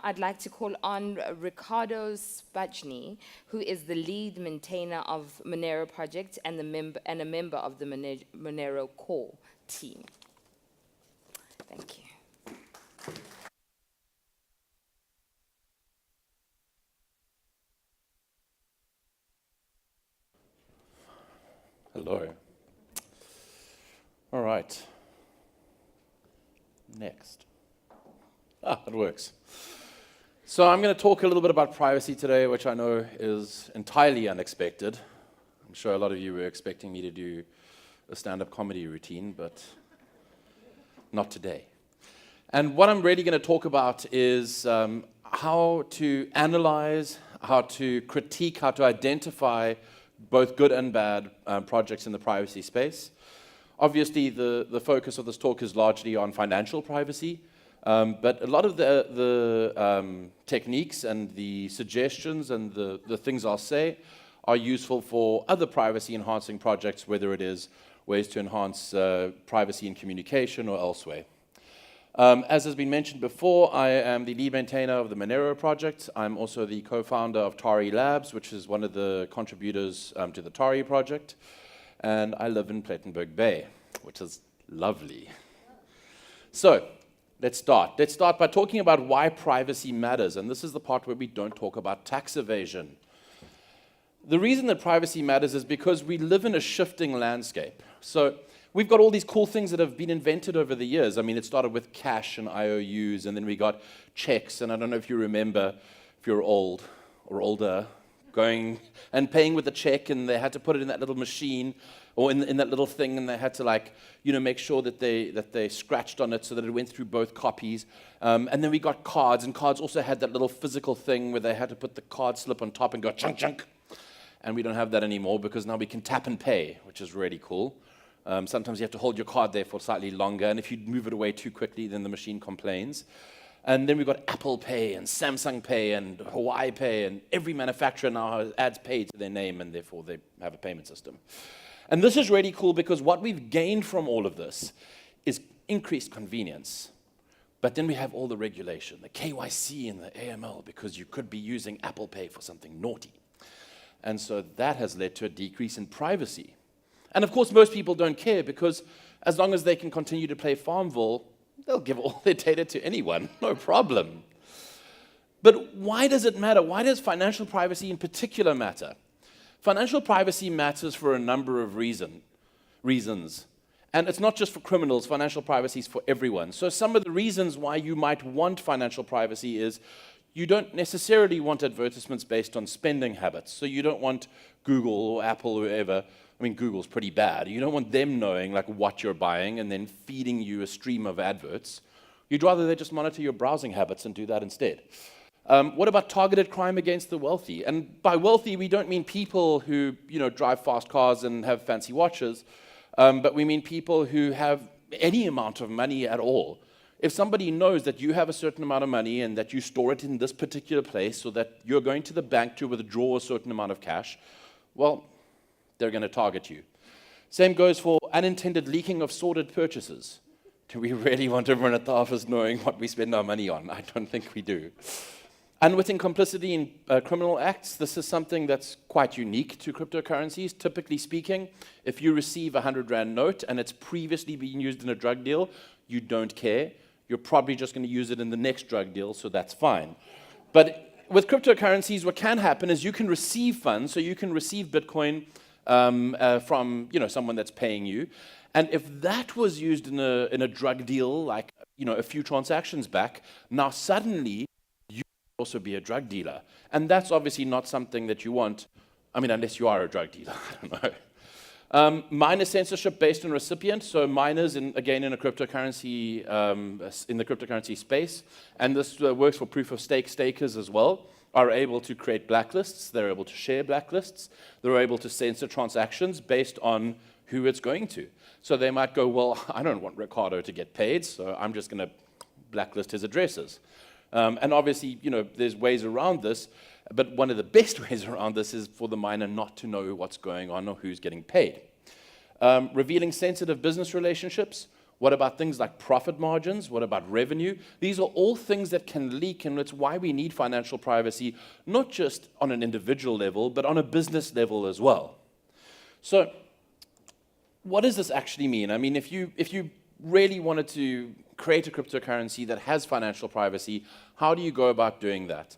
I'd like to call on Riccardo SPAGNI, who is the lead maintainer of Monero project and a member of the Monero core team. Thank you. Hello. All right. Next. It works. So I'm going to talk a little bit about privacy today, which I know is entirely unexpected. I'm sure a lot of you were expecting me to do a stand-up comedy routine, but not today. And what I'm really going to talk about is how to analyze, how to critique, how to identify both good and bad projects in the privacy space. Obviously, the focus of this talk is largely on financial privacy, but a lot of the techniques and the suggestions and the things I'll say are useful for other privacy-enhancing projects, whether it is ways to enhance privacy in communication or elsewhere. As has been mentioned before, I am the lead maintainer of the Monero project. I'm also the co-founder of Tari Labs, which is one of the contributors to the Tari project. And I live in Plettenberg Bay, which is lovely. So, let's start. Let's start by talking about why privacy matters. And this is the part where we don't talk about tax evasion. The reason that privacy matters is because we live in a shifting landscape. So, we've got all these cool things that have been invented over the years. I mean, it started with cash and IOUs, and then we got checks. And I don't know if you remember, if you're old or older, going and paying with a check, and they had to put it in that little machine or in that little thing, and they had to, like, you know, make sure that they scratched on it so that it went through both copies. And then we got cards, and cards also had that little physical thing where they had to put the card slip on top and go chunk chunk. And we don't have that anymore because now we can tap and pay, which is really cool. Sometimes you have to hold your card there for slightly longer, and if you move it away too quickly, then the machine complains. And then we've got Apple Pay and Samsung Pay and Hawaii Pay, and every manufacturer now adds pay to their name, and therefore they have a payment system. And this is really cool because what we've gained from all of this is increased convenience. But then we have all the regulation, the KYC and the AML, because you could be using Apple Pay for something naughty. And so that has led to a decrease in privacy. And of course, most people don't care because as long as they can continue to play Farmville, they'll give all their data to anyone, no problem. But why does it matter? Why does financial privacy in particular matter? Financial privacy matters for a number of reasons. And it's not just for criminals, financial privacy is for everyone. So some of the reasons why you might want financial privacy is you don't necessarily want advertisements based on spending habits. So you don't want Google or Apple or whoever. I mean, Google's pretty bad. You don't want them knowing like what you're buying and then feeding you a stream of adverts. You'd rather they just monitor your browsing habits and do that instead. What about targeted crime against the wealthy? And by wealthy, we don't mean people who, you know, drive fast cars and have fancy watches, but we mean people who have any amount of money at all. If somebody knows that you have a certain amount of money and that you store it in this particular place so that you're going to the bank to withdraw a certain amount of cash, well, they're going to target you. Same goes for unintended leaking of sordid purchases. Do we really want everyone at the office knowing what we spend our money on? I don't think we do. Unwitting complicity in criminal acts, this is something that's quite unique to cryptocurrencies. Typically speaking, if you receive a 100 Rand note and it's previously been used in a drug deal, you don't care. You're probably just going to use it in the next drug deal, so that's fine. But with cryptocurrencies, what can happen is you can receive funds, so you can receive Bitcoin from, you know, someone that's paying you. And if that was used in a drug deal, like, you know, a few transactions back, now suddenly you could also be a drug dealer. And that's obviously not something that you want. I mean, unless you are a drug dealer, I don't know. Miner censorship based on recipient. So miners, again, in a cryptocurrency, in the cryptocurrency space, and this works for proof of stake stakers as well, are able to create blacklists. They're able to share blacklists. They're able to censor transactions based on who it's going to. So they might go, well, I don't want Riccardo to get paid, so I'm just going to blacklist his addresses. And obviously, you know, there's ways around this, but one of the best ways around this is for the miner not to know what's going on or who's getting paid. Revealing sensitive business relationships What about things like profit margins? What about revenue? These are all things that can leak, and it's why we need financial privacy, not just on an individual level, but on a business level as well. So what does this actually mean? I mean, if you really wanted to create a cryptocurrency that has financial privacy, how do you go about doing that?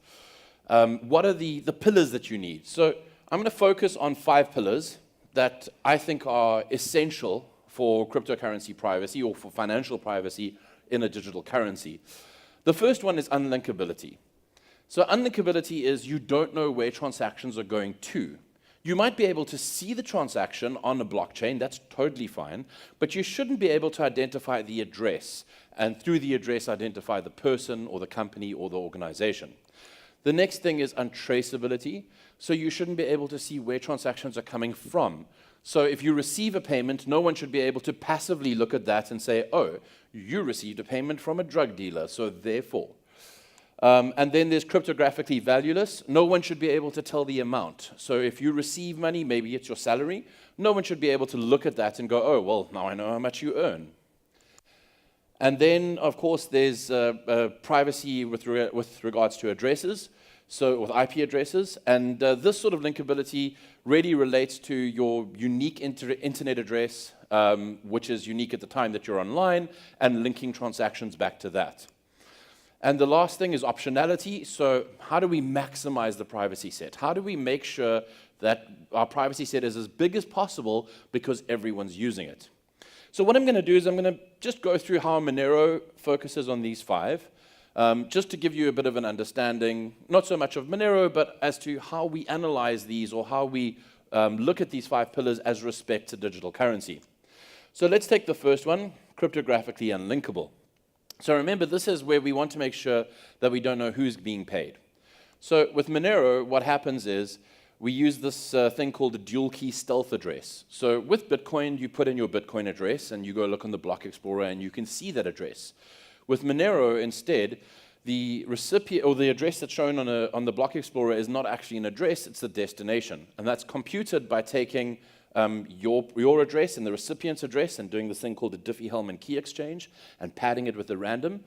What are the pillars that you need? So I'm going to focus on 5 pillars that I think are essential for cryptocurrency privacy or for financial privacy in a digital currency. The first one is unlink ability. So unlink ability is you don't know where transactions are going to. You might be able to see the transaction on a blockchain, that's totally fine, but you shouldn't be able to identify the address, and through the address identify the person or the company or the organization. The next thing is untraceability. So you shouldn't be able to see where transactions are coming from. So if you receive a payment, no one should be able to passively look at that and say, oh, you received a payment from a drug dealer, so therefore. And then there's cryptographically valueless. No one should be able to tell the amount. So if you receive money, maybe it's your salary, no one should be able to look at that and go, oh, well, now I know how much you earn. And then, of course, there's privacy with regards to addresses. So with IP addresses, and this sort of linkability really relates to your unique internet address, which is unique at the time that you're online, and linking transactions back to that. And the last thing is optionality. So how do we maximize the privacy set? How do we make sure that our privacy set is as big as possible because everyone's using it? So what I'm going to do is I'm going to just go through how Monero focuses on these 5. Just to give you a bit of an understanding, not so much of Monero, but as to how we analyze these or how we look at these 5 pillars as respect to digital currency. So let's take the first one, cryptographically unlinkable. So remember, this is where we want to make sure that we don't know who's being paid. So with Monero, what happens is we use this thing called a dual key stealth address. So with Bitcoin, you put in your Bitcoin address and you go look on the block explorer and you can see that address. With Monero, instead, the recipient or the address that's shown on the block explorer is not actually an address, it's the destination. And that's computed by taking your address and the recipient's address and doing this thing called a Diffie-Hellman key exchange and padding it with a random.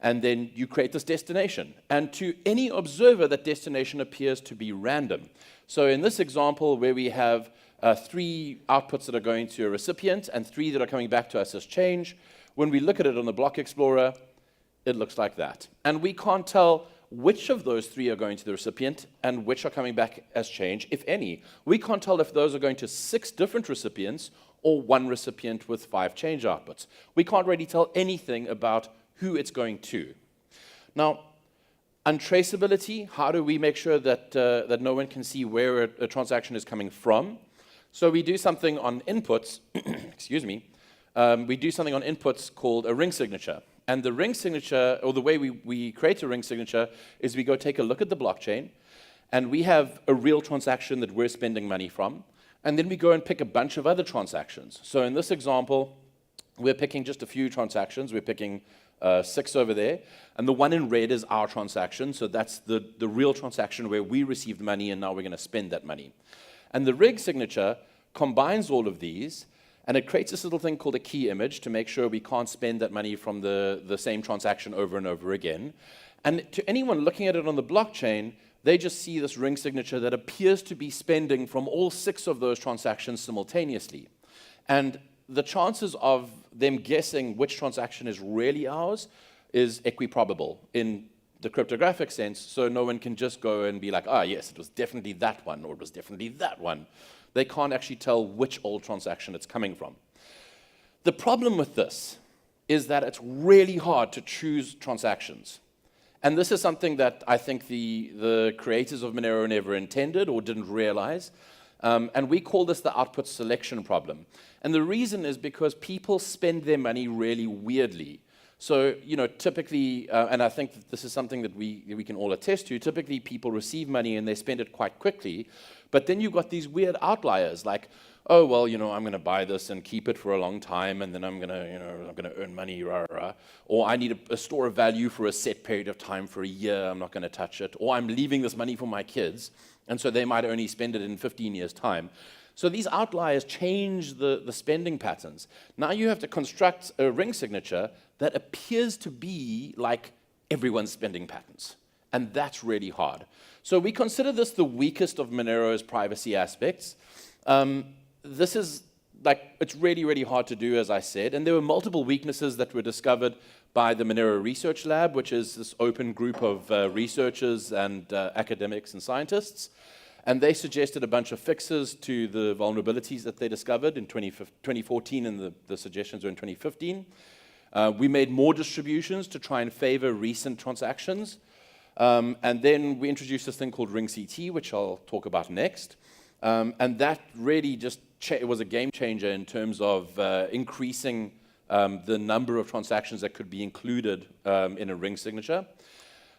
And then you create this destination. And to any observer, that destination appears to be random. So in this example, where we have 3 outputs that are going to a recipient and 3 that are coming back to us as change, when we look at it on the block explorer, it looks like that. And we can't tell which of those 3 are going to the recipient and which are coming back as change, if any. We can't tell if those are going to 6 different recipients or 1 recipient with 5 change outputs. We can't really tell anything about who it's going to. Now, untraceability, how do we make sure that, that no one can see where a transaction is coming from? So we do something on inputs, excuse me, we do something on inputs called a ring signature. And the ring signature, or the way we create a ring signature, is we go take a look at the blockchain, and we have a real transaction that we're spending money from, and then we go and pick a bunch of other transactions. So in this example, we're picking just a few transactions. We're picking 6 over there, and the one in red is our transaction, so that's the real transaction where we received money and now we're going to spend that money. And the rig signature combines all of these, and it creates this little thing called a key image to make sure we can't spend that money from the same transaction over and over again. And to anyone looking at it on the blockchain, they just see this ring signature that appears to be spending from all 6 of those transactions simultaneously. And the chances of them guessing which transaction is really ours is equiprobable in the cryptographic sense, so no one can just go and be like, ah, yes, it was definitely that one, or it was definitely that one. They can't actually tell which old transaction it's coming from. The problem with this is that it's really hard to choose transactions. And this is something that I think the creators of Monero never intended or didn't realize. And we call this the output selection problem. And the reason is because people spend their money really weirdly. So, typically, and I think that this is something that we can all attest to, typically people receive money and they spend it quite quickly, but then you've got these weird outliers like, oh, well, I'm going to buy this and keep it for a long time, and then I'm going to earn money, rah, rah. Or I need a store of value for a set period of time for a year, I'm not going to touch it. Or I'm leaving this money for my kids, and so they might only spend it in 15 years' time. So these outliers change the spending patterns. Now you have to construct a ring signature that appears to be like everyone's spending patterns. And that's really hard. So we consider this the weakest of Monero's privacy aspects. This is it's really, really hard to do, as I said. And there were multiple weaknesses that were discovered by the Monero Research Lab, which is this open group of researchers and academics and scientists. And they suggested a bunch of fixes to the vulnerabilities that they discovered in 2014, and the suggestions were in 2015. We made more distributions to try and favor recent transactions. And then we introduced this thing called RICCARDO, which I'll talk about next. And that really just was a game changer in terms of increasing the number of transactions that could be included in a ring signature.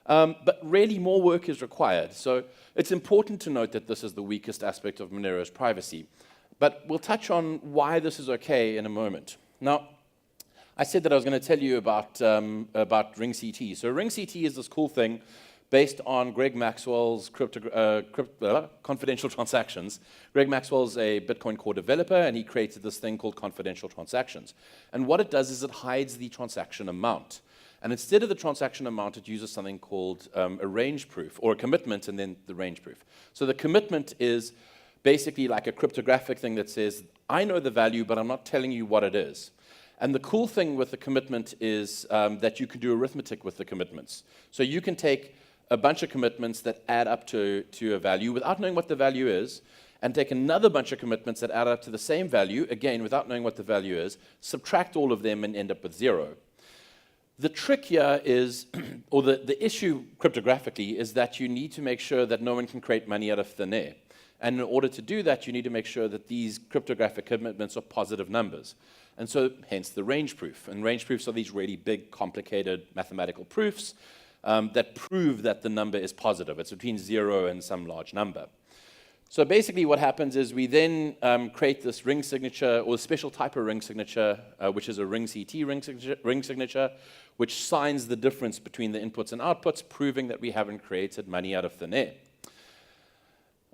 But really more work is required. So it's important to note that this is the weakest aspect of Monero's privacy. But we'll touch on why this is okay in a moment. Now, I said that I was going to tell you about RICCARDO. So RICCARDO is this cool thing based on Greg Maxwell's confidential transactions. Greg Maxwell's a Bitcoin core developer, and he created this thing called confidential transactions. And what it does is it hides the transaction amount. And instead of the transaction amount, it uses something called a range proof, or a commitment, and then the range proof. So the commitment is basically like a cryptographic thing that says, I know the value, but I'm not telling you what it is. And the cool thing with the commitment is that you can do arithmetic with the commitments. So you can take a bunch of commitments that add up to a value without knowing what the value is, and take another bunch of commitments that add up to the same value, again, without knowing what the value is, subtract all of them and end up with 0. The trick here is, or the issue cryptographically, is that you need to make sure that no one can create money out of thin air. And in order to do that, you need to make sure that these cryptographic commitments are positive numbers. And so, hence the range proof. And range proofs are these really big, complicated mathematical proofs that prove that the number is positive. It's between 0 and some large number. So basically what happens is we then create this ring signature, or a special type of ring signature, which is a RICCARDO ring signature, which signs the difference between the inputs and outputs, proving that we haven't created money out of thin air.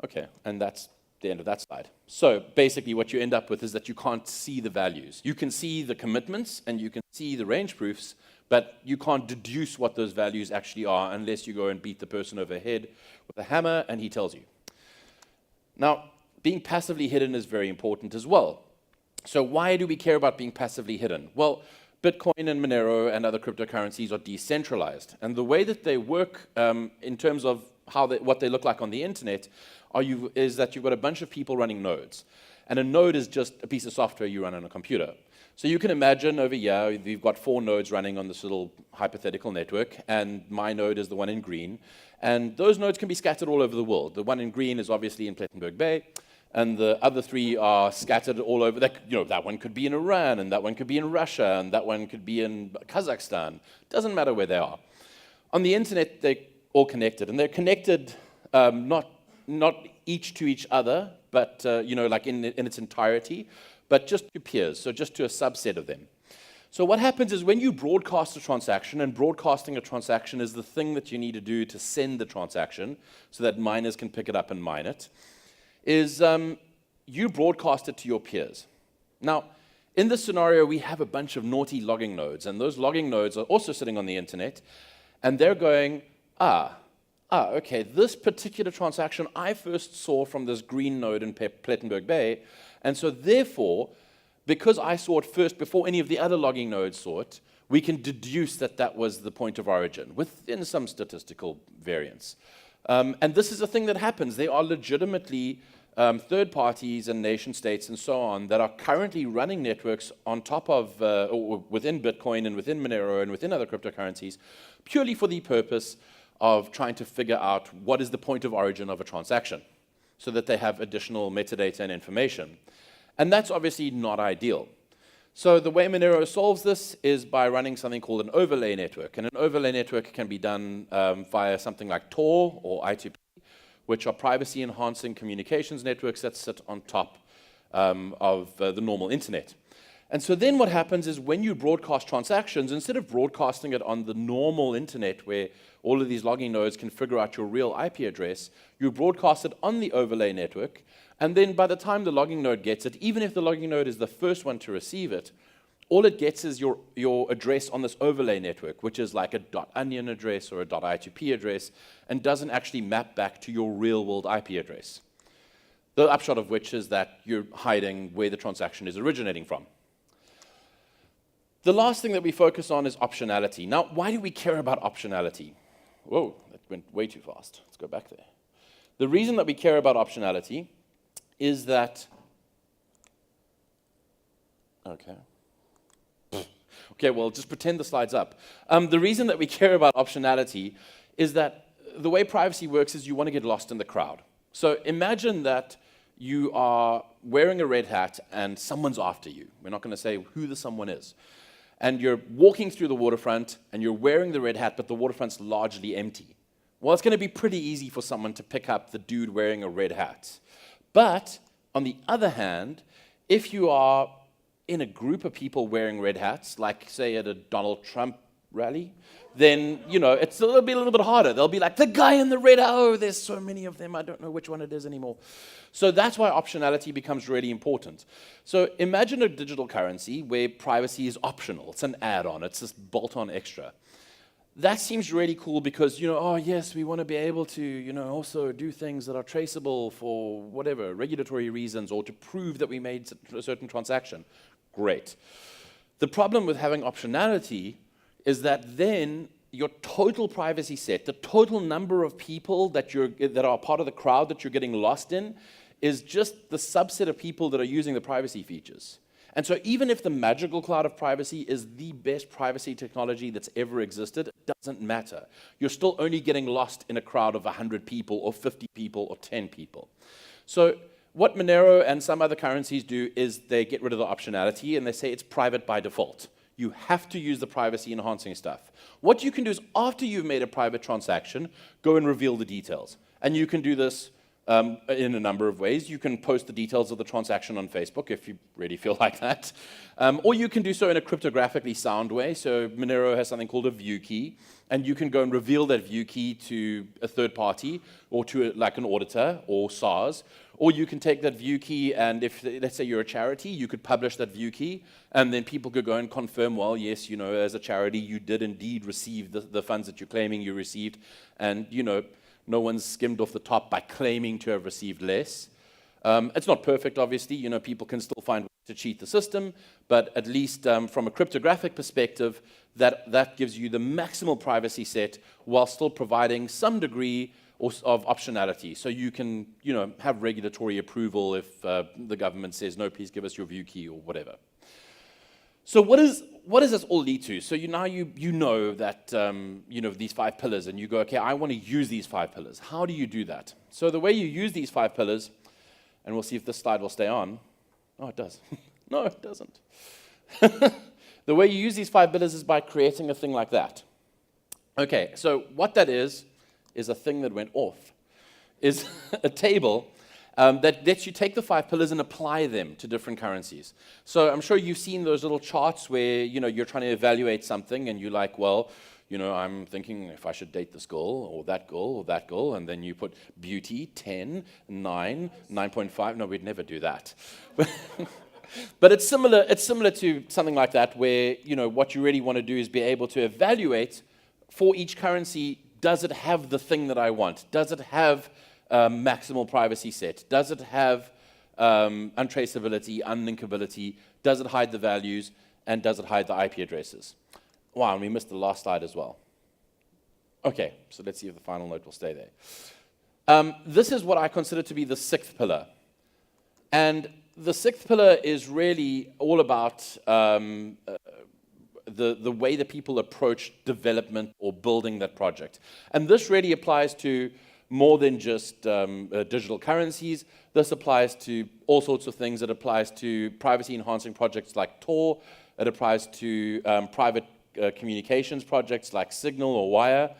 Okay, and that's the end of that slide. So basically what you end up with is that you can't see the values. You can see the commitments, and you can see the range proofs, but you can't deduce what those values actually are unless you go and beat the person over the head with a hammer, and he tells you. Now, being passively hidden is very important as well. So why do we care about being passively hidden? Well, Bitcoin and Monero and other cryptocurrencies are decentralized. And the way that they work in terms of what they look like on the internet is that you've got a bunch of people running nodes. And a node is just a piece of software you run on a computer. So you can imagine over here, we've got 4 nodes running on this little hypothetical network, and my node is the one in green. And those nodes can be scattered all over the world. The one in green is obviously in Plettenberg Bay, and the other 3 are scattered all over. That one could be in Iran, and that one could be in Russia, and that one could be in Kazakhstan. Doesn't matter where they are. On the internet, they're all connected, and they're connected not each to each other, but like in its entirety, but just to peers, so just to a subset of them. So what happens is when you broadcast a transaction, and broadcasting a transaction is the thing that you need to do to send the transaction so that miners can pick it up and mine it, is you broadcast it to your peers. Now, in this scenario, we have a bunch of naughty logging nodes, and those logging nodes are also sitting on the internet, and they're going, okay, this particular transaction I first saw from this green node in Plettenberg Bay, and so therefore, because I saw it first before any of the other logging nodes saw it, we can deduce that that was the point of origin within some statistical variance. And this is a thing that happens. There are legitimately third parties and nation states and so on that are currently running networks on top of, or within Bitcoin and within Monero and within other cryptocurrencies, purely for the purpose of trying to figure out what is the point of origin of a transaction so that they have additional metadata and information. And that's obviously not ideal. So the way Monero solves this is by running something called an overlay network. And an overlay network can be done via something like Tor or I2P, which are privacy-enhancing communications networks that sit on top of the normal internet. And so then what happens is when you broadcast transactions, instead of broadcasting it on the normal internet where all of these logging nodes can figure out your real IP address, you broadcast it on the overlay network, and then by the time the logging node gets it, even if the logging node is the first one to receive it, all it gets is your address on this overlay network, which is like a .onion address or a .I2P address, and doesn't actually map back to your real-world IP address. The upshot of which is that you're hiding where the transaction is originating from. The last thing that we focus on is optionality. Now, why do we care about optionality? Whoa, that went way too fast. Let's go back there. The reason that we care about optionality is that, okay, well, just pretend the slide's up. The reason that we care about optionality is that the way privacy works is you want to get lost in the crowd. So imagine that you are wearing a red hat and someone's after you. We're not going to say who the someone is. And you're walking through the waterfront and you're wearing the red hat, but the waterfront's largely empty. Well, it's going to be pretty easy for someone to pick up the dude wearing a red hat. But on the other hand, if you are in a group of people wearing red hats, like say at a Donald Trump rally, then it'll be a little bit harder. They'll be like, the guy in the red hat, oh, there's so many of them, I don't know which one it is anymore. So that's why optionality becomes really important. So imagine a digital currency where privacy is optional. It's an add-on, it's this bolt-on extra. That seems really cool because, oh yes, we want to be able to, also do things that are traceable for whatever, regulatory reasons, or to prove that we made a certain transaction. Great. The problem with having optionality is that then your total privacy set, the total number of people that are part of the crowd that you're getting lost in, is just the subset of people that are using the privacy features. And so even if the magical cloud of privacy is the best privacy technology that's ever existed, it doesn't matter. You're still only getting lost in a crowd of 100 people or 50 people or 10 people. So what Monero and some other currencies do is they get rid of the optionality and they say it's private by default. You have to use the privacy enhancing stuff. What you can do is after you've made a private transaction, go and reveal the details. And you can do this in a number of ways. You can post the details of the transaction on Facebook if you really feel like that. Or you can do so in a cryptographically sound way. So Monero has something called a view key. And you can go and reveal that view key to a third party or to like an auditor or SARS. Or you can take that view key and if, let's say you're a charity, you could publish that view key and then people could go and confirm, well, yes, as a charity, you did indeed receive the funds that you're claiming you received. And, no one's skimmed off the top by claiming to have received less. It's not perfect, obviously. People can still find ways to cheat the system, but at least from a cryptographic perspective, that gives you the maximal privacy set while still providing some degree of optionality. So you can, have regulatory approval if the government says, no, please give us your view key or whatever. So what does this all lead to? So now you know that these 5 pillars, and you go, okay, I want to use these 5 pillars. How do you do that? So the way you use these 5 pillars, and we'll see if this slide will stay on. Oh, it does. No, it doesn't. The way you use these 5 pillars is by creating a thing like that. Okay, so what that is a thing that went off, is a table that lets you take the 5 pillars and apply them to different currencies. So I'm sure you've seen those little charts where you're trying to evaluate something and you're like, well, I'm thinking if I should date this girl or that girl or that girl, and then you put beauty, 10, 9, 9.5. No, we'd never do that. But it's similar to something like that where what you really want to do is be able to evaluate for each currency, does it have the thing that I want? Does it have maximal privacy set? Does it have untraceability, unlinkability? Does it hide the values? And does it hide the IP addresses? Wow, and we missed the last slide as well. Okay, so let's see if the final note will stay there. This is what I consider to be the 6th pillar. And the 6th pillar is really all about the way that people approach development or building that project. And this really applies to more than just digital currencies. This applies to all sorts of things. It applies to privacy-enhancing projects like Tor. It applies to private communications projects like Signal or Wire.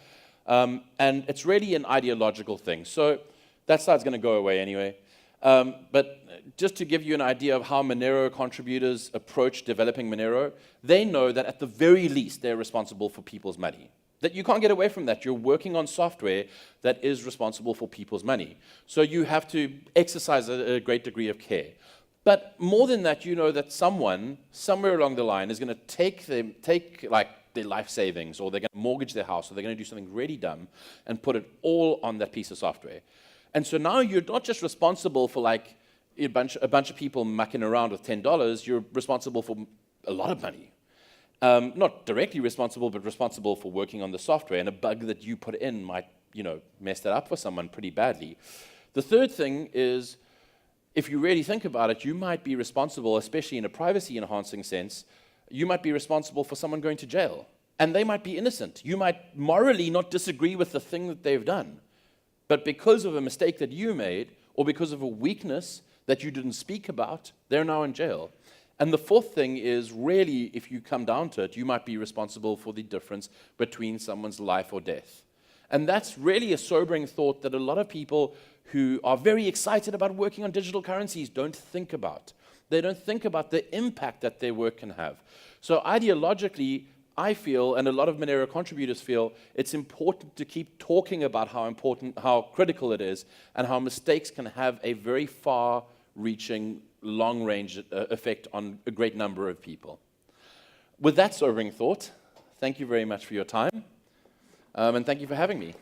And it's really an ideological thing. So that slide's going to go away anyway. But just to give you an idea of how Monero contributors approach developing Monero, they know that at the very least they're responsible for people's money. That you can't get away from that. You're working on software that is responsible for people's money. So you have to exercise a great degree of care. But more than that, you know that someone, somewhere along the line, is going to take like their life savings, or they're going to mortgage their house, or they're going to do something really dumb and put it all on that piece of software. And so now you're not just responsible for like a bunch of people mucking around with $10, you're responsible for a lot of money. Not directly responsible, but responsible for working on the software, and a bug that you put in might, mess that up for someone pretty badly. The third thing is, if you really think about it, you might be responsible, especially in a privacy-enhancing sense, you might be responsible for someone going to jail. And they might be innocent. You might morally not disagree with the thing that they've done. But because of a mistake that you made, or because of a weakness that you didn't speak about, they're now in jail. And the fourth thing is, really, if you come down to it, you might be responsible for the difference between someone's life or death. And that's really a sobering thought that a lot of people who are very excited about working on digital currencies don't think about. They don't think about the impact that their work can have. So ideologically, I feel, and a lot of Monero contributors feel, it's important to keep talking about how critical it is, and how mistakes can have a very far-reaching, long-range effect on a great number of people. With that sobering thought, thank you very much for your time, and thank you for having me.